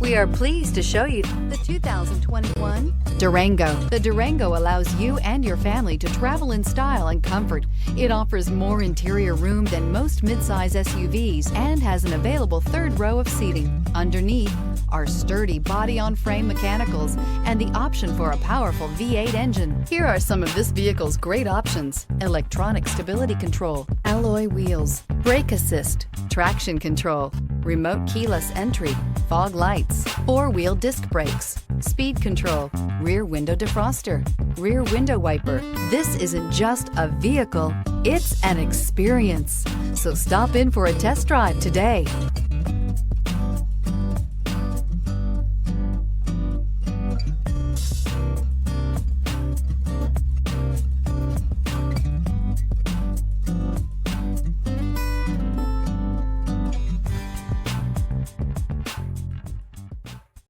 We are pleased to show you the 2021 Durango. The Durango allows you and your family to travel in style and comfort. It offers more interior room than most midsize SUVs and has an available third row of seating. Underneath are sturdy body-on-frame mechanicals and the option for a powerful V8 engine. Here are some of this vehicle's great options: electronic stability control, alloy wheels, brake assist, traction control, remote keyless entry, fog lights, four-wheel disc brakes, speed control, rear window defroster, rear window wiper. This isn't just a vehicle, it's an experience. So stop in for a test drive today.